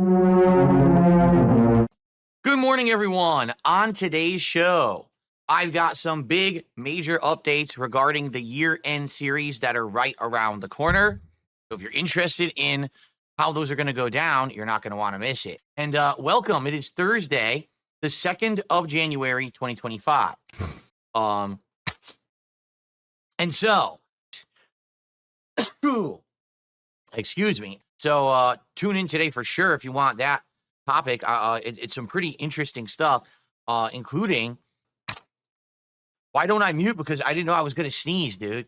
Good morning, everyone. On today's show, I've got some big major updates regarding the year-end series that are right around the corner. So if you're interested in how those are going to go down, you're not going to want to miss it. And welcome. It is Thursday, the 2nd of January, 2025. And so, excuse me. So tune in today for sure if you want that topic. It's some pretty interesting stuff, including why don't I mute? Because I didn't know I was going to sneeze, dude.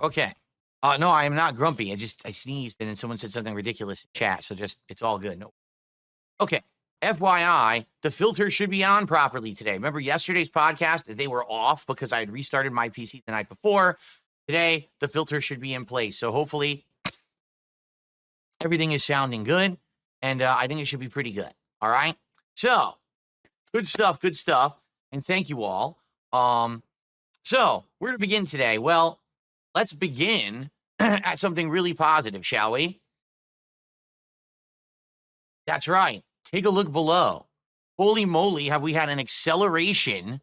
Okay. No, I am not grumpy. I sneezed and then someone said something ridiculous in chat. So it's all good. No. Okay. FYI, the filter should be on properly today. Remember yesterday's podcast, they were off because I had restarted my PC the night before. Today, the filter should be in place. So hopefully everything is sounding good. And I think it should be pretty good. All right. So good stuff. And thank you all. So where to begin today? Well, let's begin at something really positive, shall we? That's right. Take a look below. Holy moly, have we had an acceleration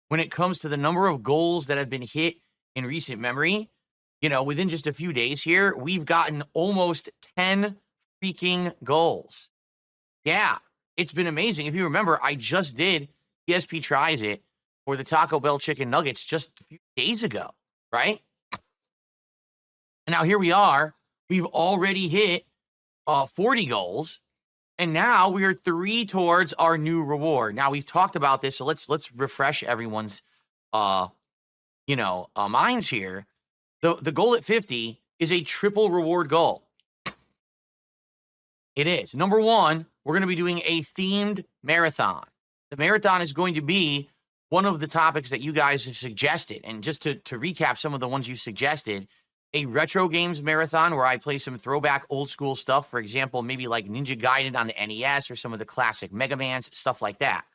when it comes to the number of goals that have been hit in recent memory. You know, within just a few days here, we've gotten almost 10 freaking goals. Yeah, it's been amazing. If you remember, I just did DSP Tries It for the Taco Bell chicken nuggets just a few days ago, right? And now here we are. We've already hit 40 goals. And now we are 3 towards our new reward. Now we've talked about this, so let's refresh everyone's minds here. The goal at 50 is a triple reward goal. It is. Number 1, we're going to be doing a themed marathon. The marathon is going to be one of the topics that you guys have suggested. And just to recap some of the ones you suggested, a retro games marathon where I play some throwback old school stuff. For example, maybe like Ninja Gaiden on the NES or some of the classic Mega Mans, stuff like that.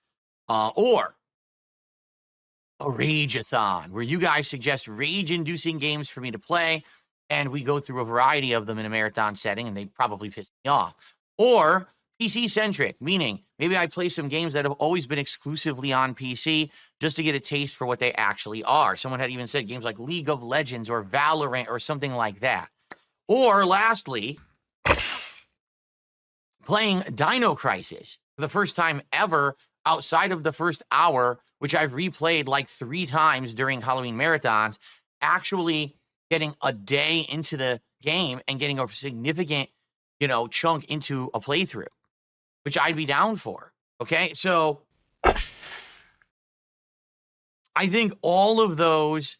Or a Rageathon where you guys suggest rage-inducing games for me to play. And we go through a variety of them in a marathon setting, and they probably piss me off. Or PC-centric, meaning maybe I play some games that have always been exclusively on PC just to get a taste for what they actually are. Someone had even said games like League of Legends or Valorant or something like that. Or lastly, playing Dino Crisis for the first time ever outside of the first hour, which I've replayed like 3 times during Halloween marathons, actually getting a day into the game and getting a significant, chunk into a playthrough, which I'd be down for. Okay. So I think all of those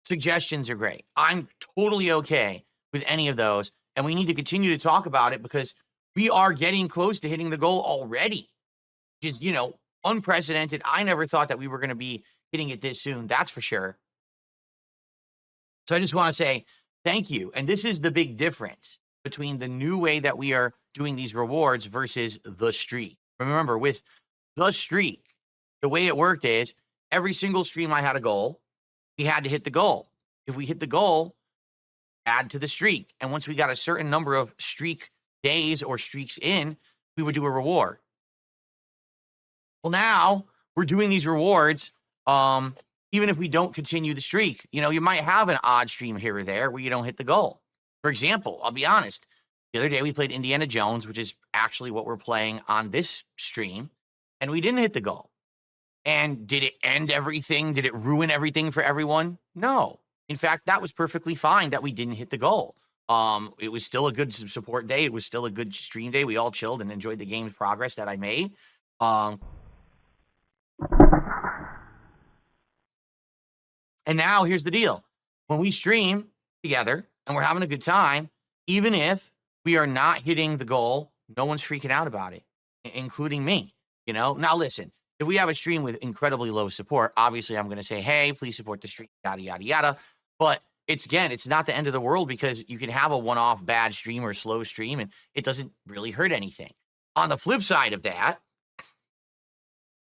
suggestions are great. I'm totally okay with any of those. And we need to continue to talk about it because we are getting close to hitting the goal already, which is, unprecedented. I never thought that we were going to be hitting it this soon. That's for sure. So I just want to say thank you. And this is the big difference between the new way that we are doing these rewards versus the streak. Remember, with the streak, the way it worked is every single stream I had a goal. We had to hit the goal. If we hit the goal, add to the streak. And once we got a certain number of streak days or streaks in, we would do a reward. Well, now we're doing these rewards even if we don't continue the streak. You might have an odd stream here or there where you don't hit the goal. For example, I'll be honest. The other day we played Indiana Jones, which is actually what we're playing on this stream, and we didn't hit the goal. And did it end everything? Did it ruin everything for everyone? No. In fact, that was perfectly fine that we didn't hit the goal. It was still a good support day. It was still a good stream day. We all chilled and enjoyed the game's progress that I made. And now here's the deal. When we stream together and we're having a good time, even if we are not hitting the goal, no one's freaking out about it, including me. Now listen, if we have a stream with incredibly low support, obviously I'm going to say, hey, please support the stream, yada, yada, yada. But it's not the end of the world because you can have a one-off bad stream or slow stream and it doesn't really hurt anything. On the flip side of that,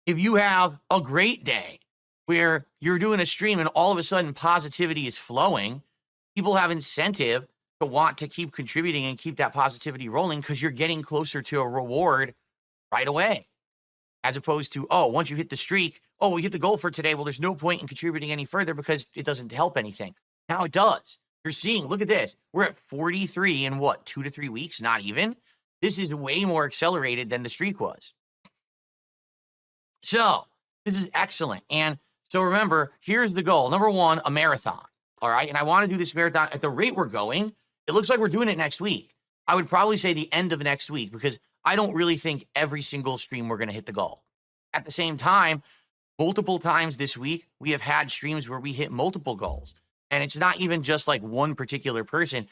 if you have a great day where you're doing a stream and all of a sudden positivity is flowing, people have incentive to want to keep contributing and keep that positivity rolling because you're getting closer to a reward right away. As opposed to, oh, once you hit the streak, oh, we hit the goal for today. Well, there's no point in contributing any further because it doesn't help anything. Now it does. You're seeing, look at this. We're at 43 in what, 2 to 3 weeks? Not even. This is way more accelerated than the streak was. So this is excellent. And so remember, here's the goal. Number one, a marathon. All right. And I want to do this marathon at the rate we're going. It looks like we're doing it next week. I would probably say the end of next week because I don't really think every single stream we're going to hit the goal. At the same time, multiple times this week, we have had streams where we hit multiple goals. And it's not even just like one particular person.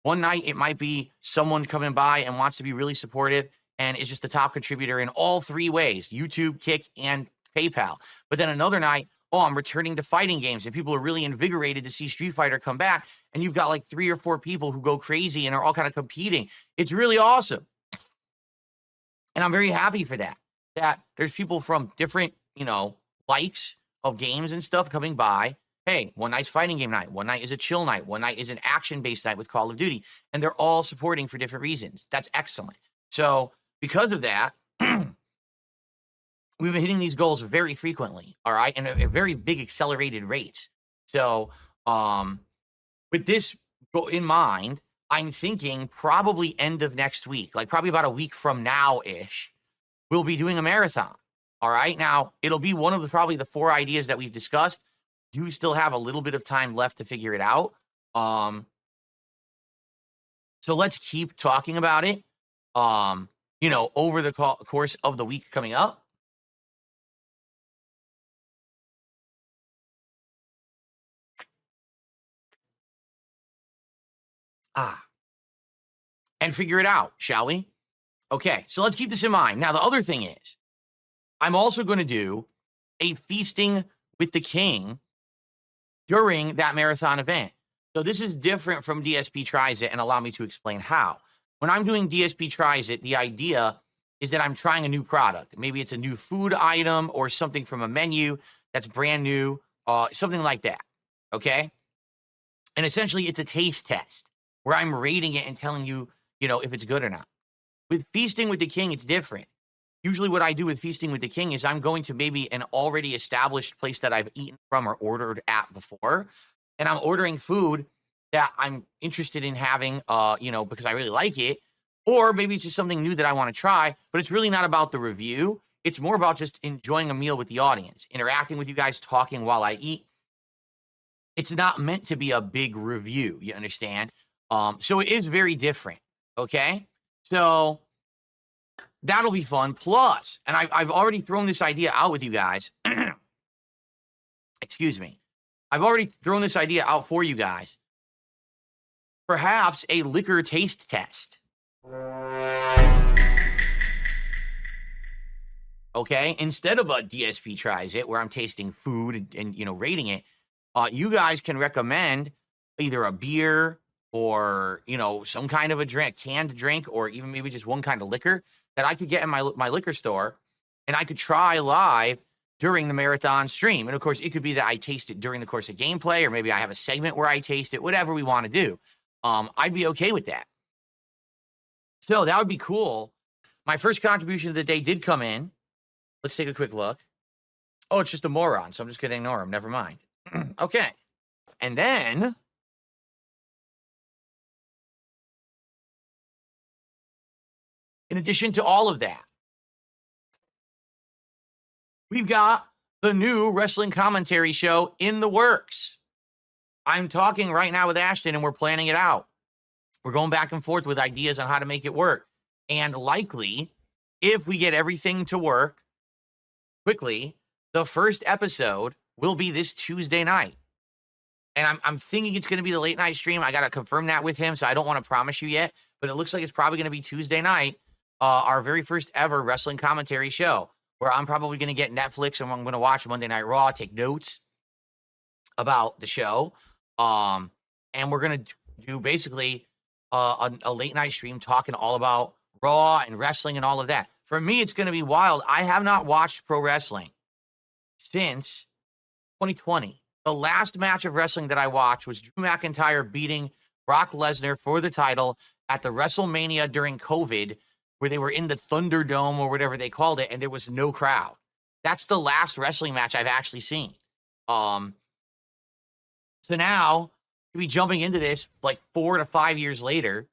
One night, it might be someone coming by and wants to be really supportive and is just the top contributor in all 3 ways, YouTube, Kick, and PayPal. But then another night, oh, I'm returning to fighting games, and people are really invigorated to see Street Fighter come back, and you've got like 3 or 4 people who go crazy and are all kind of competing. It's really awesome. And I'm very happy for that, that there's people from different, likes of games and stuff coming by. Hey, one night's fighting game night. One night is a chill night. One night is an action-based night with Call of Duty. And they're all supporting for different reasons. That's excellent. So because of that, we've been hitting these goals very frequently, all right, and at very big accelerated rates. So with this in mind, I'm thinking probably end of next week, like probably about a week from now-ish, we'll be doing a marathon, all right? Now, it'll be one of probably the 4 ideas that we've discussed. Do still have a little bit of time left to figure it out. So let's keep talking about it, over the course of the week coming up. And figure it out, shall we? Okay, so let's keep this in mind. Now, the other thing is, I'm also going to do a Feasting with the King during that marathon event. So this is different from DSP Tries It, and allow me to explain how. When I'm doing DSP Tries It, the idea is that I'm trying a new product. Maybe it's a new food item or something from a menu that's brand new, something like that, okay? And essentially, it's a taste test where I'm rating it and telling you, if it's good or not. With Feasting with the King, it's different. Usually what I do with Feasting with the King is I'm going to maybe an already established place that I've eaten from or ordered at before, and I'm ordering food that I'm interested in having, because I really like it, or maybe it's just something new that I want to try, but it's really not about the review. It's more about just enjoying a meal with the audience, interacting with you guys, talking while I eat. It's not meant to be a big review, you understand? So it is very different, okay? So that'll be fun. Plus, and I've already thrown this idea out with you guys. Excuse me. I've already thrown this idea out for you guys. Perhaps a liquor taste test. Okay? Instead of a DSP Tries It, where I'm tasting food and rating it, you guys can recommend either a beer or, some kind of a drink, canned drink, or even maybe just one kind of liquor that I could get in my liquor store, and I could try live during the marathon stream. And of course, it could be that I taste it during the course of gameplay, or maybe I have a segment where I taste it, whatever we want to do. I'd be okay with that. So that would be cool. My first contribution of the day did come in. Let's take a quick look. Oh, it's just a moron, so I'm just going to ignore him. Never mind. Okay. And then in addition to all of that, we've got the new wrestling commentary show in the works. I'm talking right now with Ashton, and we're planning it out. We're going back and forth with ideas on how to make it work. And likely, if we get everything to work quickly, the first episode will be this Tuesday night. And I'm thinking it's going to be the late night stream. I got to confirm that with him, so I don't want to promise you yet. But it looks like it's probably going to be Tuesday night, our very first ever wrestling commentary show, where I'm probably going to get Netflix and I'm going to watch Monday Night Raw, take notes about the show. And we're going to do basically a late night stream talking all about Raw and wrestling and all of that. For me, it's going to be wild. I have not watched pro wrestling since 2020. The last match of wrestling that I watched was Drew McIntyre beating Brock Lesnar for the title at the WrestleMania during COVID, where they were in the Thunderdome or whatever they called it, and there was no crowd. That's the last wrestling match I've actually seen. So now we jumping into this like 4 to 5 years later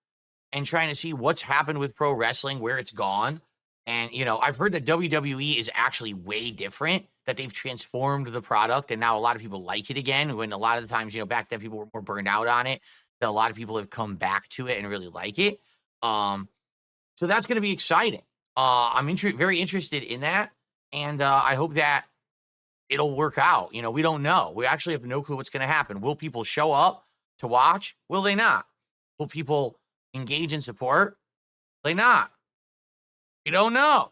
and trying to see what's happened with pro wrestling, where it's gone. And, I've heard that WWE is actually way different, that they've transformed the product and now a lot of people like it again. When a lot of the times, back then people were more burned out on it, that a lot of people have come back to it and really like it. So that's going to be exciting. I'm very interested in that. And I hope that it'll work out. We don't know. We actually have no clue what's going to happen. Will people show up to watch? Will they not? Will people engage in support? Will they not? We don't know.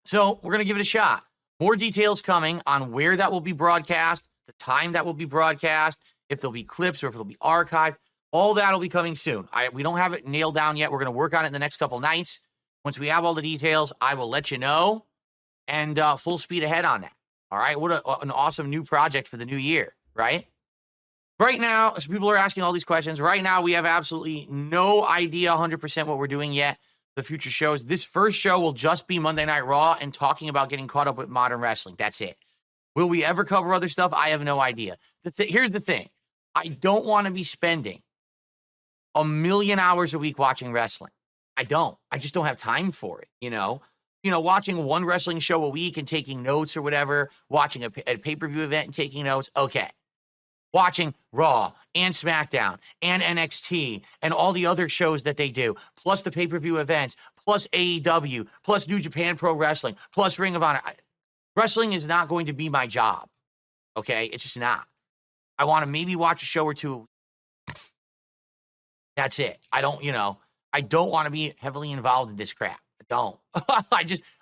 So we're going to give it a shot. More details coming on where that will be broadcast, the time that will be broadcast, if there'll be clips or if it'll be archived. All that will be coming soon. We don't have it nailed down yet. We're going to work on it in the next couple nights. Once we have all the details, I will let you know. And full speed ahead on that. All right. What an awesome new project for the new year, right? Right now, as people are asking all these questions, right now we have absolutely no idea 100% what we're doing yet. The future shows. This first show will just be Monday Night Raw and talking about getting caught up with modern wrestling. That's it. Will we ever cover other stuff? I have no idea. Here's the thing. I don't want to be spending 1 million hours a week watching wrestling. I don't. I just don't have time for it, watching one wrestling show a week and taking notes or whatever, watching a pay-per-view event and taking notes, okay. Watching Raw and SmackDown and NXT and all the other shows that they do, plus the pay-per-view events, plus AEW, plus New Japan Pro Wrestling, plus Ring of Honor. Wrestling is not going to be my job, okay? It's just not. I want to maybe watch a show or two. That's it. I don't want to be heavily involved in this crap. I don't.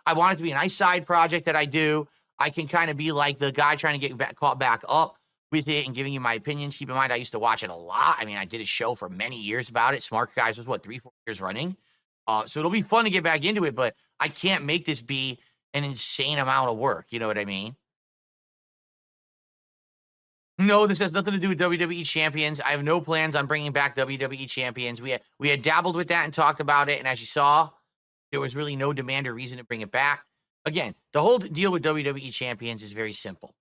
I want it to be a nice side project that I do. I can kind of be like the guy trying to get caught back up with it and giving you my opinions. Keep in mind, I used to watch it a lot. I mean, I did a show for many years about it. Smart Guys was 3-4 years running. So it'll be fun to get back into it, but I can't make this be an insane amount of work. You know what I mean? No, this has nothing to do with WWE Champions. I have no plans on bringing back WWE Champions. We had dabbled with that and talked about it, and as you saw, there was really no demand or reason to bring it back. Again, the whole deal with WWE Champions is very simple.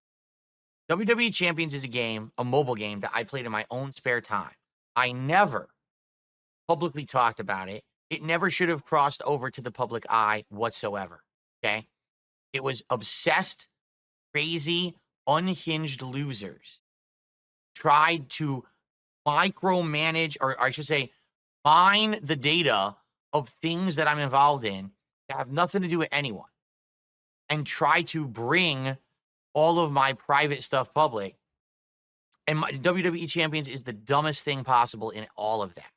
WWE Champions is a mobile game that I played in my own spare time. I never publicly talked about it. It never should have crossed over to the public eye whatsoever, okay? It was obsessed, crazy, unhinged losers tried to micromanage, or I should say, mine the data of things that I'm involved in that have nothing to do with anyone and try to bring all of my private stuff public. And my WWE Champions is the dumbest thing possible in all of that.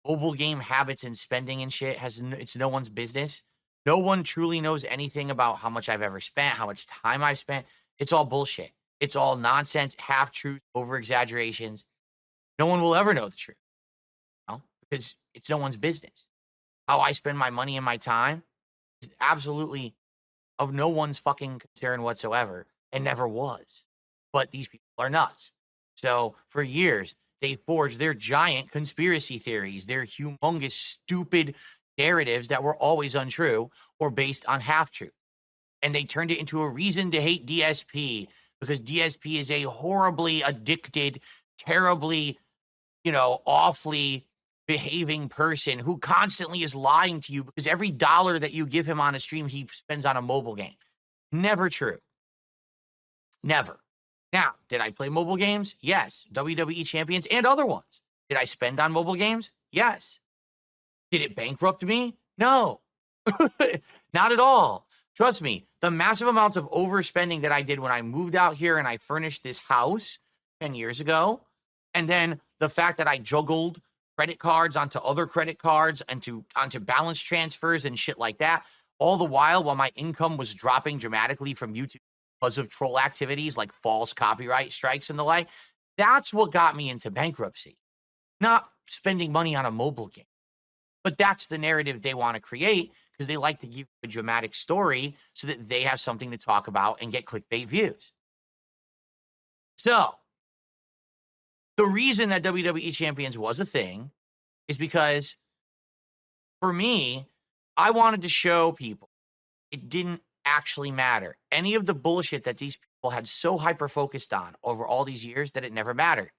Mobile game habits and spending and shit it's no one's business. No one truly knows anything about how much I've ever spent, how much time I've spent. It's all bullshit. It's all nonsense, half-truths, over-exaggerations. No one will ever know the truth, because it's no one's business. How I spend my money and my time is absolutely of no one's fucking concern whatsoever, and never was. But these people are nuts. So for years, they forged their giant conspiracy theories, their humongous, stupid narratives that were always untrue or based on half-truth. And they turned it into a reason to hate DSP, because DSP is a horribly addicted, terribly, awfully behaving person who constantly is lying to you, because every dollar that you give him on a stream, he spends on a mobile game. Never true. Never. Now, did I play mobile games? Yes. WWE Champions and other ones. Did I spend on mobile games? Yes. Did it bankrupt me? No. Not at all. Trust me, the massive amounts of overspending that I did when I moved out here and I furnished this house 10 years ago, and then the fact that I juggled credit cards onto other credit cards and onto balance transfers and shit like that, all the while my income was dropping dramatically from YouTube because of troll activities like false copyright strikes and the like, that's what got me into bankruptcy. Not spending money on a mobile game. But that's the narrative they want to create, because they like to give a dramatic story so that they have something to talk about and get clickbait views. So, The reason that WWE Champions was a thing is because for me, I wanted to show people it didn't actually matter. Any of the bullshit that these people had so hyper-focused on over all these years that it never mattered.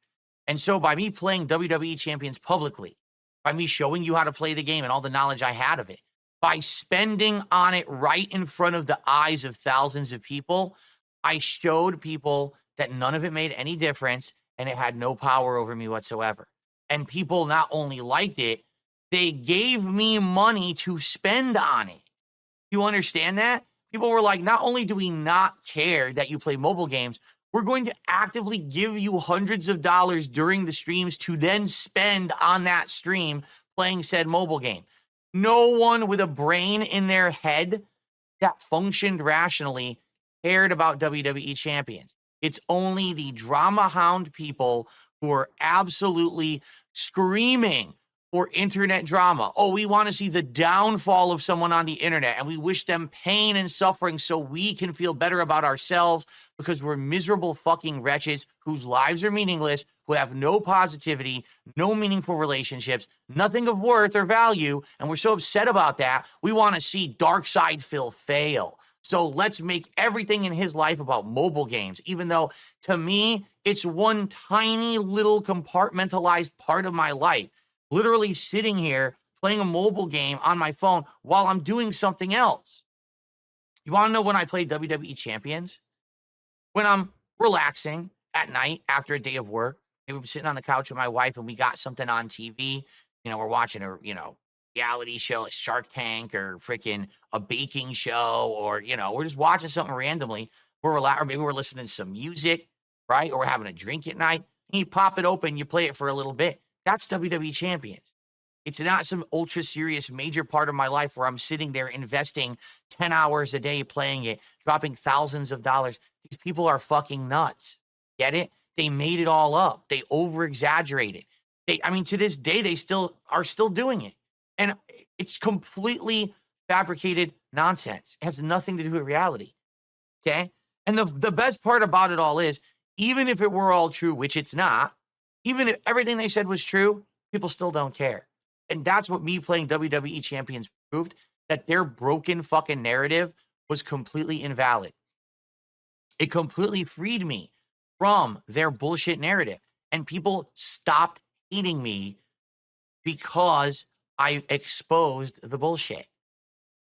And so by me playing WWE Champions publicly, by me showing you how to play the game and all the knowledge I had of it, by spending on it right in front of the eyes of thousands of people, I showed people that none of it made any difference and it had no power over me whatsoever. And people not only liked it, they gave me money to spend on it. You understand that? People were like, not only do we not care that you play mobile games, we're going to actively give you hundreds of dollars during the streams to then spend on that stream playing said mobile game. No one with a brain in their head that functioned rationally cared about WWE Champions. It's only the drama hound people who are absolutely screaming for internet drama. Oh, we want to see the downfall of someone on the internet, and we wish them pain and suffering so we can feel better about ourselves because we're miserable fucking wretches whose lives are meaningless, who have no positivity, no meaningful relationships, nothing of worth or value, and we're so upset about that, we want to see Darkside Phil fail. So let's make everything in his life about mobile games, even though to me, it's one tiny little compartmentalized part of my life. Literally sitting here playing a mobile game on my phone while I'm doing something else. You want to know when I play WWE Champions? When I'm relaxing at night after a day of work. Maybe I'm sitting on the couch with my wife and we got something on TV. You know, we're watching a, reality show like Shark Tank or freaking a baking show, or, we're just watching something randomly. We're relaxed, or maybe we're listening to some music, right? Or we're having a drink at night. And you pop it open, you play it for a little bit. That's WWE Champions. It's not some ultra serious major part of my life where I'm sitting there investing 10 hours a day playing it, dropping thousands of dollars. These people are fucking nuts. Get it? They made it all up. They over-exaggerated. To this day, they are still doing it. And it's completely fabricated nonsense. It has nothing to do with reality. Okay? And the best part about it all is, even if it were all true, which it's not, even if everything they said was true, people still don't care. And that's what me playing WWE Champions proved, that their broken fucking narrative was completely invalid. It completely freed me from their bullshit narrative. And people stopped hating me because I exposed the bullshit.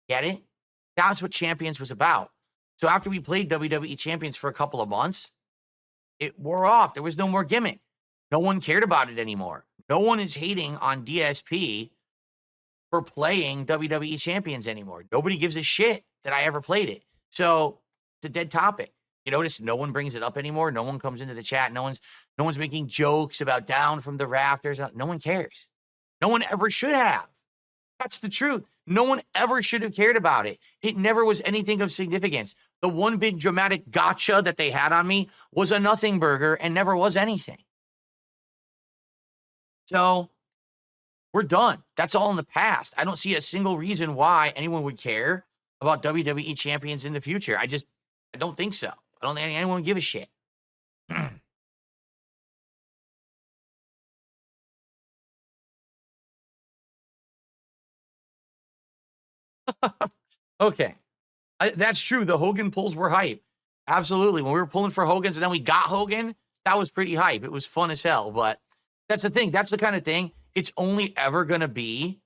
Get it? That's what Champions was about. So after we played WWE Champions for a couple of months, it wore off. There was no more gimmick. No one cared about it anymore. No one is hating on DSP for playing WWE Champions anymore. Nobody gives a shit that I ever played it. So it's a dead topic. You notice no one brings it up anymore. No one comes into the chat. No one's making jokes about down from the rafters. No one cares. No one ever should have. That's the truth. No one ever should have cared about it. It never was anything of significance. The one big dramatic gotcha that they had on me was a nothing burger and never was anything. So we're done. That's all in the past. I don't see a single reason why anyone would care about WWE Champions in the future. I don't think so. I don't think anyone would give a shit. Okay. That's true. The Hogan pulls were hype. Absolutely. When we were pulling for Hogan's and then we got Hogan, that was pretty hype. It was fun as hell. But that's the thing. That's the kind of thing. It's only ever going to be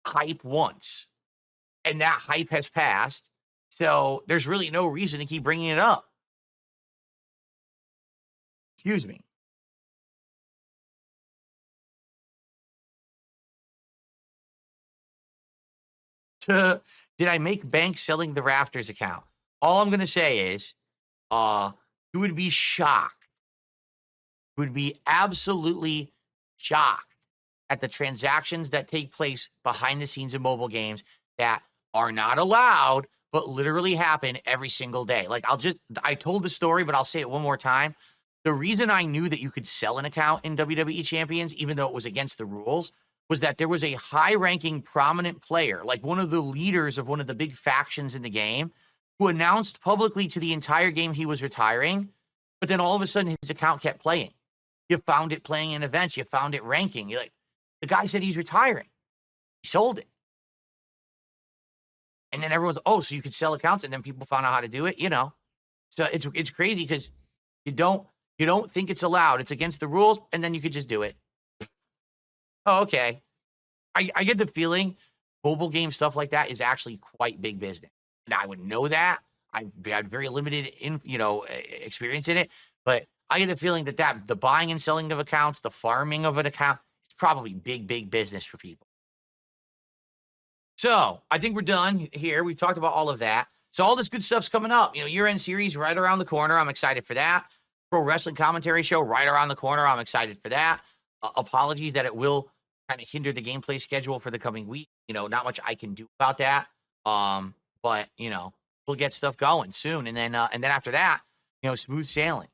hype once. And that hype has passed. So there's really no reason to keep bringing it up. Excuse me. Did I make bank selling the Rafters account? All I'm going to say is, you would be shocked. You would be absolutely shocked at the transactions that take place behind the scenes of mobile games that are not allowed, but literally happen every single day. Like, I told the story, but I'll say it one more time. The reason I knew that you could sell an account in WWE Champions, even though it was against the rules, was that there was a high-ranking prominent player, like one of the leaders of one of the big factions in the game, who announced publicly to the entire game he was retiring, but then all of a sudden his account kept playing. You found it playing in events. You found it ranking. You're like, the guy said he's retiring. He sold it. And then everyone's, oh, so you could sell accounts, and then people found out how to do it, you know. So it's crazy because you don't think it's allowed. It's against the rules, and then you could just do it. Oh, okay. I get the feeling mobile game stuff like that is actually quite big business. And I would know that. I've had very limited experience in it, but I get the feeling that the buying and selling of accounts, the farming of an account, it's probably big business for people. So I think we're done here. We've talked about all of that. So all this good stuff's coming up. Year-end series right around the corner. I'm excited for that. Pro wrestling commentary show right around the corner. I'm excited for that. Apologies that it will kind of hinder the gameplay schedule for the coming week. Not much I can do about that. But we'll get stuff going soon. And then after that, smooth sailing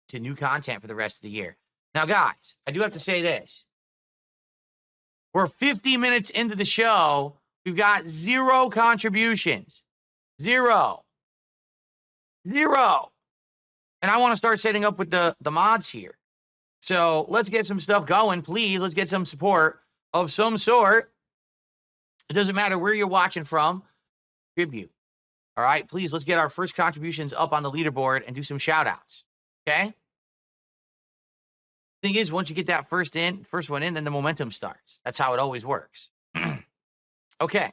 to new content for the rest of the year. Now, guys, I do have to say this. We're 50 minutes into the show. We've got 0 contributions. 0. And I want to start setting up with the mods here. So let's get some stuff going, please. Let's get some support of some sort. It doesn't matter where you're watching from. Tribute. All right, please, let's get our first contributions up on the leaderboard and do some shout-outs. Okay? Thing is, once you get that first one in, then the momentum starts. That's how it always works. Okay.